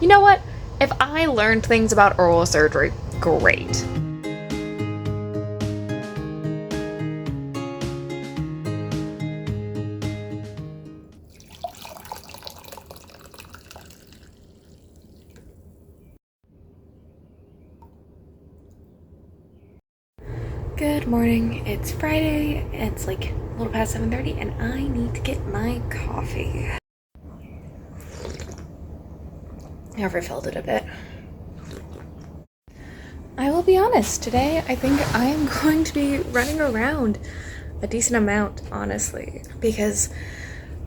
You know what? If I learned things about oral surgery, great. Good morning, it's Friday, it's like a little past 7:30 and I need to get my coffee. I've refilled it a bit. I will be honest, today I think I am going to be running around a decent amount, honestly, because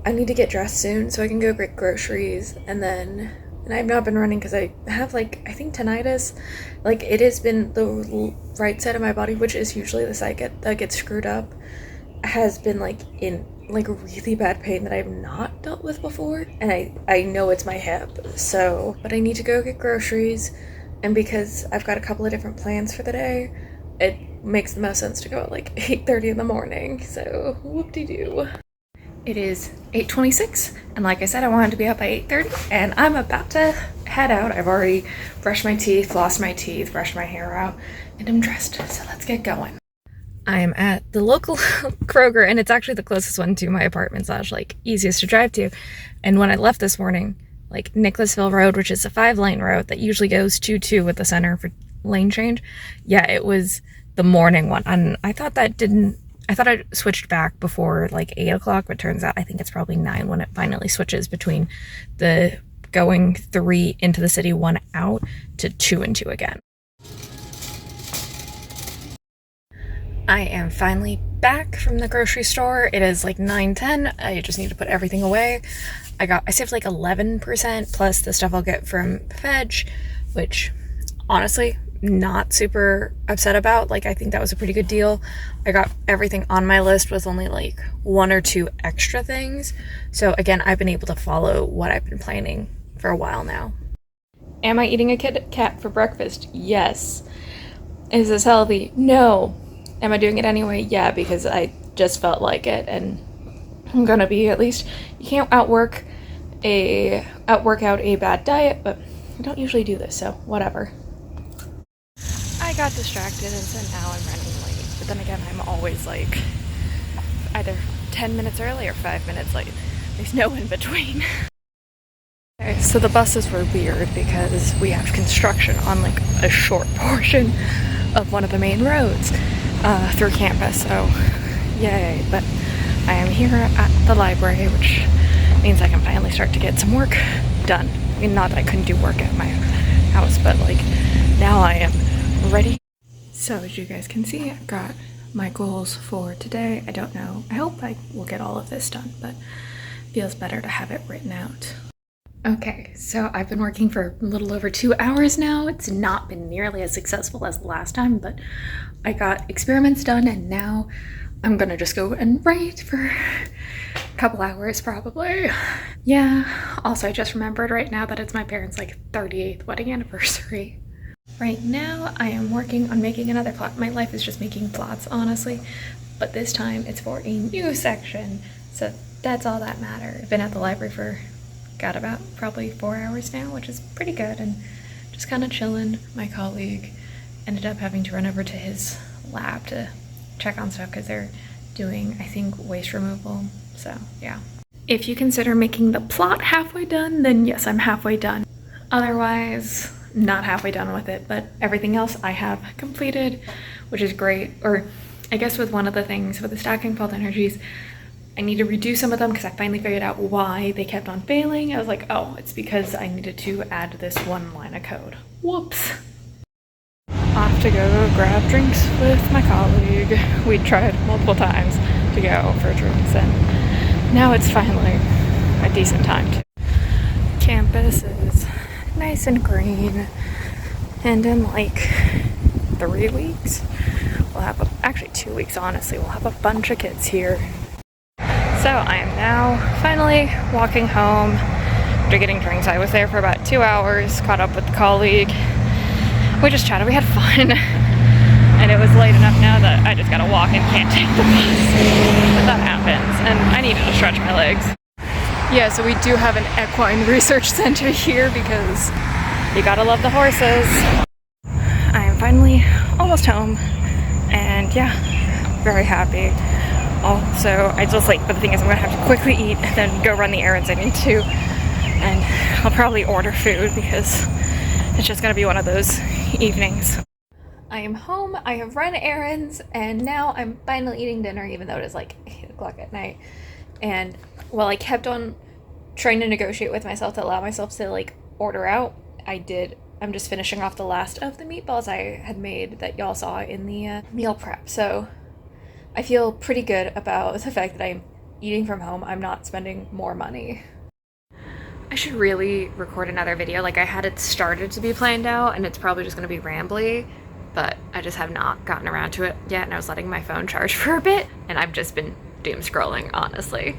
I need to get dressed soon so I can go get groceries, and I've not been running because I have I think tinnitus. It has been the right side of my body, which is usually the side that gets screwed up, has been in really bad pain that I've not dealt with before, and I know it's my hip. But I need to go get groceries, and because I've got a couple of different plans for the day, it makes the most sense to go at 8:30 in the morning. So whoop-de-doo. It is 8:26, and like I said, I wanted to be up by 8:30, and I'm about to head out. I've already brushed my teeth, flossed my teeth, brushed my hair out, and I'm dressed, so let's get going. I am at the local Kroger, and it's actually the closest one to my apartment / easiest to drive to. And when I left this morning, Nicholasville Road, which is a 5-lane road that usually goes 2-2 with the center for lane change, yeah, it was the morning one, and I thought I switched back before 8 o'clock, but turns out I think it's probably 9 when it finally switches between the going 3 into the city, 1 out, to 2 and 2 again. I am finally back from the grocery store. It is 9:10. I just need to put everything away. I saved 11% plus the stuff I'll get from Fedge, which honestly, not super upset about. I think that was a pretty good deal. I got everything on my list with only 1 or 2 extra things. So again, I've been able to follow what I've been planning for a while now. Am I eating a Kit Kat for breakfast? Yes. Is this healthy? No. Am I doing it anyway? Yeah, because I just felt like it, and I'm gonna be, at least, you can't outwork out a bad diet, but I don't usually do this, so whatever. I got distracted, and so now I'm running late. But then again, I'm always either 10 minutes early or 5 minutes late. There's no in between. Okay, so the buses were weird because we have construction on a short portion of one of the main roads through campus, so yay. But I am here at the library, which means I can finally start to get some work done. I mean, not that I couldn't do work at my house, but now I am ready. So as you guys can see, I've got my goals for today. I don't know, I hope I will get all of this done, but it feels better to have it written out. Okay, so I've been working for a little over 2 hours now. It's not been nearly as successful as the last time, but I got experiments done, and now I'm gonna just go and write for a couple hours probably. Yeah, also I just remembered right now that it's my parents' 38th wedding anniversary. Right now I am working on making another plot. My life is just making plots, honestly, but this time it's for a new section, so that's all that matters. I've been at the library for about probably 4 hours now, which is pretty good, and just kind of chilling. My colleague ended up having to run over to his lab to check on stuff because they're doing, I think, waste removal, so yeah. If you consider making the plot halfway done, then yes, I'm halfway done. Otherwise, not halfway done with it, but everything else I have completed, which is great. Or I guess with one of the things with the stacking fault energies, I need to redo some of them because I finally figured out why they kept on failing. I was like, oh, it's because I needed to add this one line of code. Whoops. Off to go grab drinks with my colleague. We tried multiple times to go for drinks, and now it's finally a decent time too. Campus is nice and green, and in 3 weeks, we'll have actually 2 weeks, honestly, we'll have a bunch of kids here. So I am now finally walking home after getting drinks. I was there for about 2 hours, caught up with the colleague. We just chatted, we had fun. And it was late enough now that I just gotta walk and can't take the bus. But that happens, and I needed to stretch my legs. Yeah, so we do have an equine research center here because you gotta love the horses. I am finally almost home, and yeah, very happy. Also, I just like, but the thing is I'm gonna have to quickly eat and then go run the errands I need to, and I'll probably order food because it's just gonna be one of those evenings. I am home, I have run errands, and now I'm finally eating dinner even though it is like 8 o'clock at night. And while I kept on trying to negotiate with myself to allow myself to like order out, I'm just finishing off the last of the meatballs I had made that y'all saw in the meal prep. So I feel pretty good about the fact that I'm eating from home. I'm not spending more money. I should really record another video. Like, I had it started to be planned out and it's probably just gonna be rambly, but I just have not gotten around to it yet, and I was letting my phone charge for a bit and I've just been doom scrolling, honestly.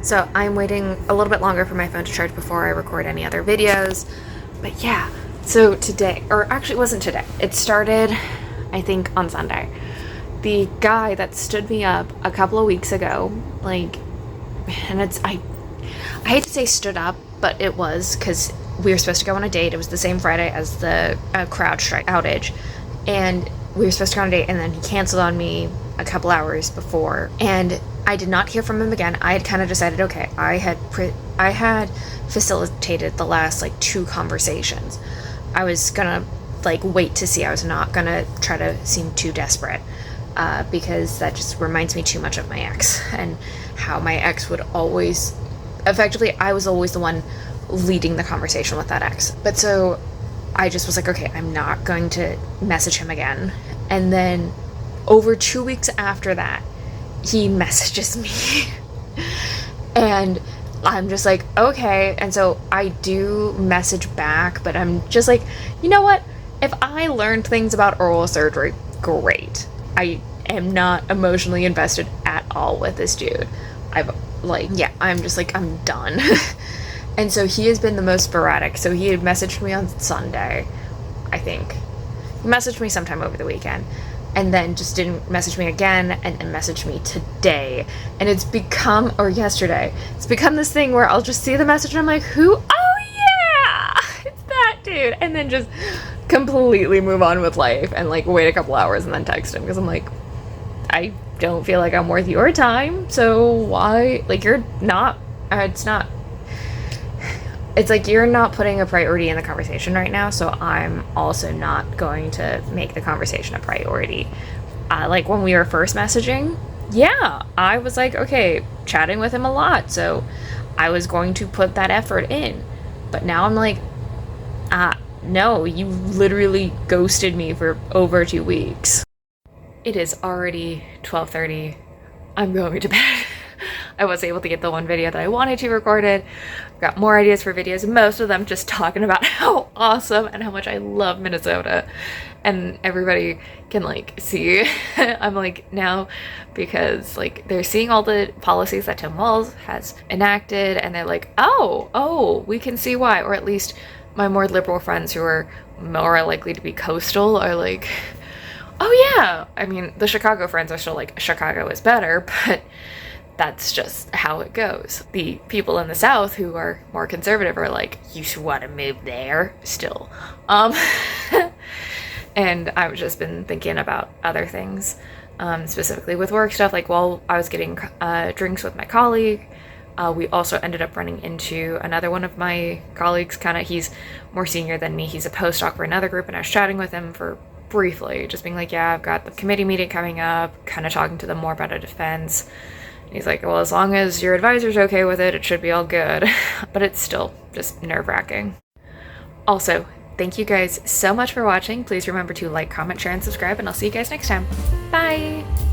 So I'm waiting a little bit longer for my phone to charge before I record any other videos. But yeah, so today, or actually it wasn't today, it started I think on Sunday. The guy that stood me up a couple of weeks ago, like, and I hate to say stood up, but it was, because we were supposed to go on a date. It was the same Friday as the CrowdStrike outage, and we were supposed to go on a date, and then he canceled on me a couple hours before, and I did not hear from him again. I had kind of decided, okay, I had facilitated the last like 2 conversations. I was gonna like wait to see. I was not gonna try to seem too desperate, because that just reminds me too much of my ex, and how my ex would always, effectively, I was always the one leading the conversation with that ex. But so I just was like, okay, I'm not going to message him again. And then over 2 weeks after that, he messages me and I'm just like, okay. And so I do message back, but I'm just like, you know what? If I learned things about oral surgery, great. I am not emotionally invested at all with this dude. I'm just like, I'm done. And so he has been the most sporadic. So he had messaged me on Sunday, I think. He messaged me sometime over the weekend, and then just didn't message me again, and then messaged me today. And it's become, or yesterday, it's become this thing where I'll just see the message and I'm like, who? Oh yeah, it's that dude. And then just completely move on with life and like wait a couple hours and then text him, because I'm like, I don't feel like I'm worth your time, so why? Like, you're not, it's like you're not putting a priority in the conversation right now, so I'm also not going to make the conversation a priority. Like when we were first messaging, yeah, I was like, okay, chatting with him a lot, so I was going to put that effort in. But now I'm like, no, you literally ghosted me for over 2 weeks. It is already 12:30. I'm going to bed. I was able to get the one video that I wanted to recorded. I've got more ideas for videos, most of them just talking about how awesome and how much I love Minnesota. And everybody can like see I'm like now, because like they're seeing all the policies that Tim Walz has enacted, and they're like, oh, we can see why. Or at least my more liberal friends who are more likely to be coastal are like, oh yeah. I mean, the Chicago friends are still like, Chicago is better, but that's just how it goes. The people in the South who are more conservative are like, you should want to move there still. And I've just been thinking about other things, specifically with work stuff. Like while I was getting drinks with my colleague, we also ended up running into another one of my colleagues. He's more senior than me. He's a postdoc for another group, and I was chatting with him for briefly, just being like, yeah, I've got the committee meeting coming up, kind of talking to them more about a defense. And he's like, well, as long as your advisor's okay with it, it should be all good. But it's still just nerve-wracking. Also, thank you guys so much for watching. Please remember to like, comment, share, and subscribe, and I'll see you guys next time. Bye!